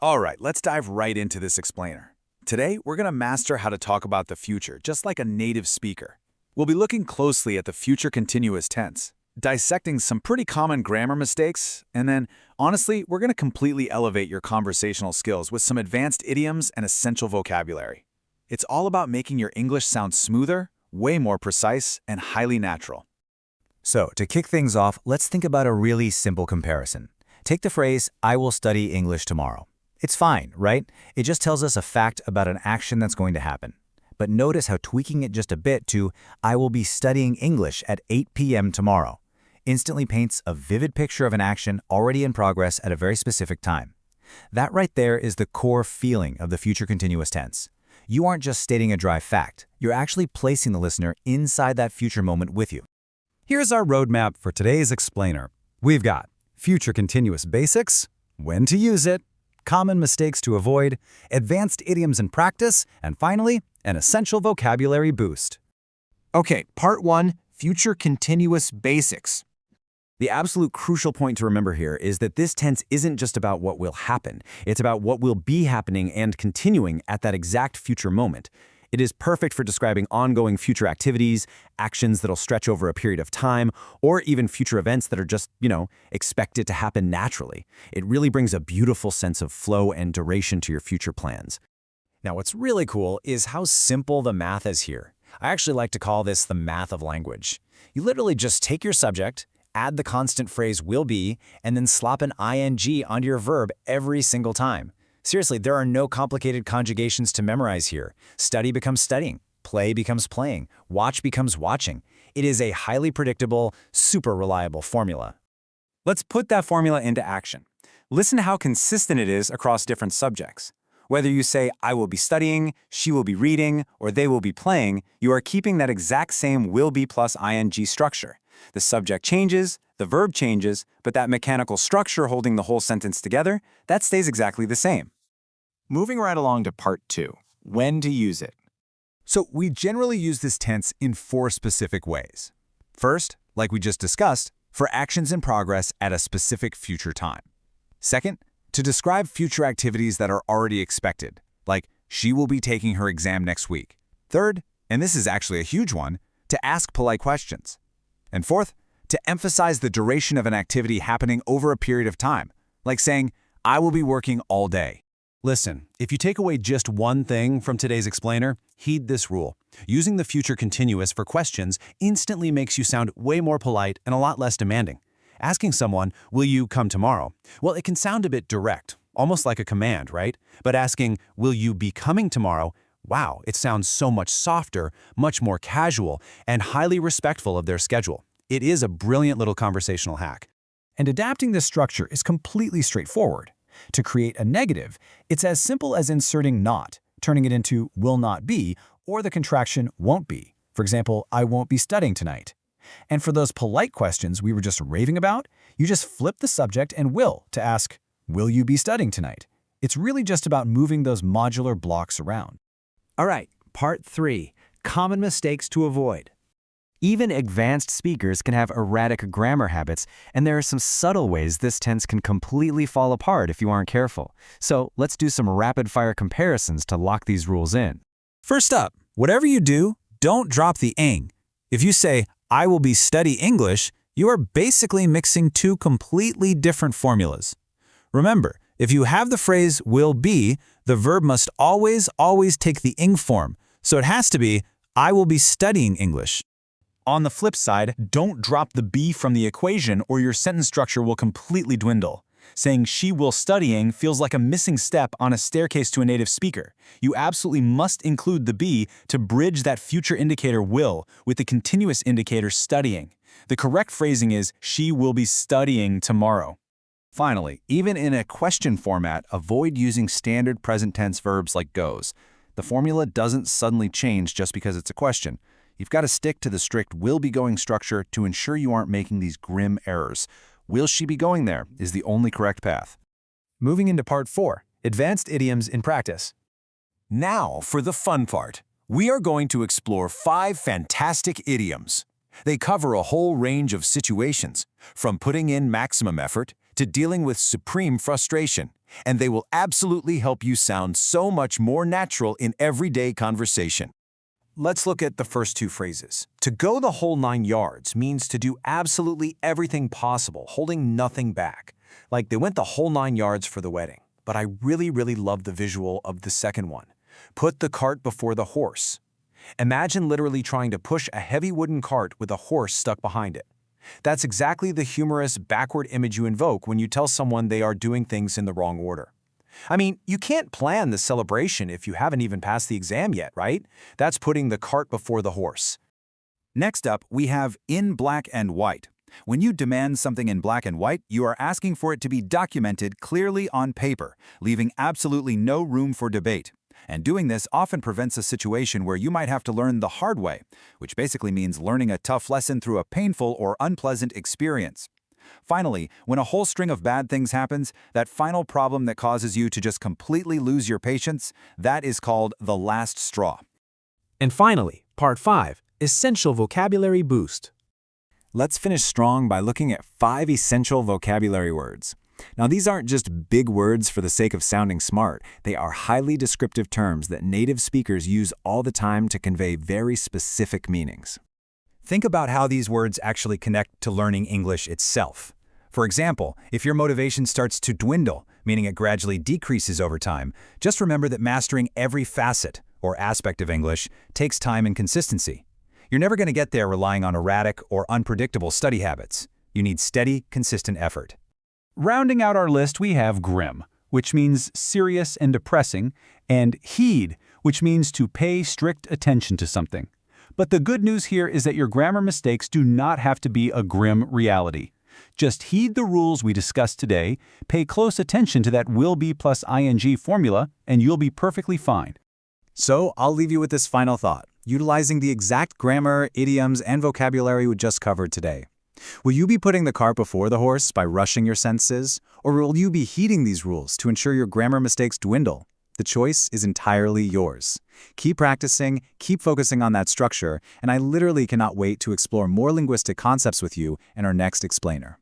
All right, let's dive right into this explainer. Today, we're going to master how to talk about the future just like a native speaker. We'll be looking closely at the future continuous tense, dissecting some pretty common grammar mistakes, and then, honestly, we're going to completely elevate your conversational skills with some advanced idioms and essential vocabulary. It's all about making your English sound smoother, way more precise, and highly natural. So, to kick things off, let's think about a really simple comparison. Take the phrase, I will study English tomorrow. It's fine, right? It just tells us a fact about an action that's going to happen. But notice how tweaking it just a bit to, I will be studying English at 8 p.m. tomorrow, instantly paints a vivid picture of an action already in progress at a very specific time. That right there is the core feeling of the future continuous tense. You aren't just stating a dry fact, you're actually placing the listener inside that future moment with you. Here's our roadmap for today's explainer. We've got future continuous basics, when to use it, common mistakes to avoid, advanced idioms in practice, and finally, an essential vocabulary boost. Okay, part 1, future continuous basics. The absolute crucial point to remember here is that this tense isn't just about what will happen. It's about what will be happening and continuing at that exact future moment. It is perfect for describing ongoing future activities, actions that'll stretch over a period of time, or even future events that are just, expected to happen naturally. It really brings a beautiful sense of flow and duration to your future plans. Now, what's really cool is how simple the math is here. I actually like to call this the math of language. You literally just take your subject, add the constant phrase will be, and then slap an ing onto your verb every single time. Seriously, there are no complicated conjugations to memorize here. Study becomes studying, play becomes playing, watch becomes watching. It is a highly predictable, super reliable formula. Let's put that formula into action. Listen to how consistent it is across different subjects. Whether you say, I will be studying, she will be reading, or they will be playing, you are keeping that exact same will be plus ing structure. The subject changes, the verb changes, but that mechanical structure holding the whole sentence together, that stays exactly the same. Moving right along to part 2, when to use it. So we generally use this tense in 4 specific ways. First, like we just discussed, for actions in progress at a specific future time. Second, to describe future activities that are already expected, like she will be taking her exam next week. Third, and this is actually a huge one, to ask polite questions. And fourth, to emphasize the duration of an activity happening over a period of time, like saying, I will be working all day. Listen, if you take away just one thing from today's explainer, heed this rule. Using the future continuous for questions instantly makes you sound way more polite and a lot less demanding. Asking someone, will you come tomorrow? Well, it can sound a bit direct, almost like a command, right? But asking, will you be coming tomorrow? Wow, it sounds so much softer, much more casual, and highly respectful of their schedule. It is a brilliant little conversational hack. And adapting this structure is completely straightforward. To create a negative, it's as simple as inserting not, turning it into will not be, or the contraction won't be. For example, I won't be studying tonight. And for those polite questions we were just raving about, you just flip the subject and will to ask, will you be studying tonight? It's really just about moving those modular blocks around. All right, part 3, common mistakes to avoid. Even advanced speakers can have erratic grammar habits, and there are some subtle ways this tense can completely fall apart if you aren't careful. So let's do some rapid-fire comparisons to lock these rules in. First up, whatever you do, don't drop the ing. If you say, I will be study English, you are basically mixing 2 completely different formulas. Remember, if you have the phrase will be, the verb must always take the ing form, so it has to be, I will be studying English. On the flip side, don't drop the be from the equation or your sentence structure will completely dwindle. Saying she will studying feels like a missing step on a staircase to a native speaker. You absolutely must include the be to bridge that future indicator will with the continuous indicator studying. The correct phrasing is, she will be studying tomorrow. Finally, even in a question format, avoid using standard present tense verbs like goes. The formula doesn't suddenly change just because it's a question. You've got to stick to the strict will be going structure to ensure you aren't making these grim errors. Will she be going there is the only correct path. Moving into part 4, advanced idioms in practice. Now for the fun part. We are going to explore 5 fantastic idioms. They cover a whole range of situations, from putting in maximum effort to dealing with supreme frustration, and they will absolutely help you sound so much more natural in everyday conversation. Let's look at the first two phrases. To go the whole 9 yards means to do absolutely everything possible, holding nothing back. Like they went the whole 9 yards for the wedding. But I really love the visual of the second one. Put the cart before the horse. Imagine literally trying to push a heavy wooden cart with a horse stuck behind it. That's exactly the humorous, backward image you invoke when you tell someone they are doing things in the wrong order. I mean, you can't plan the celebration if you haven't even passed the exam yet, right? That's putting the cart before the horse. Next up, we have in black and white. When you demand something in black and white, you are asking for it to be documented clearly on paper, leaving absolutely no room for debate. And doing this often prevents a situation where you might have to learn the hard way, which basically means learning a tough lesson through a painful or unpleasant experience. Finally, when a whole string of bad things happens, that final problem that causes you to just completely lose your patience, that is called the last straw. And finally, Part 5, Essential Vocabulary Boost. Let's finish strong by looking at 5 essential vocabulary words. Now, these aren't just big words for the sake of sounding smart. They are highly descriptive terms that native speakers use all the time to convey very specific meanings. Think about how these words actually connect to learning English itself. For example, if your motivation starts to dwindle, meaning it gradually decreases over time, just remember that mastering every facet or aspect of English takes time and consistency. You're never going to get there relying on erratic or unpredictable study habits. You need steady, consistent effort. Rounding out our list, we have grim, which means serious and depressing, and heed, which means to pay strict attention to something. But the good news here is that your grammar mistakes do not have to be a grim reality. Just heed the rules we discussed today, pay close attention to that will be plus ing formula, and you'll be perfectly fine. So, I'll leave you with this final thought, utilizing the exact grammar, idioms, and vocabulary we just covered today. Will you be putting the cart before the horse by rushing your sentences, or will you be heeding these rules to ensure your grammar mistakes dwindle? The choice is entirely yours. Keep practicing, keep focusing on that structure, and I literally cannot wait to explore more linguistic concepts with you in our next explainer.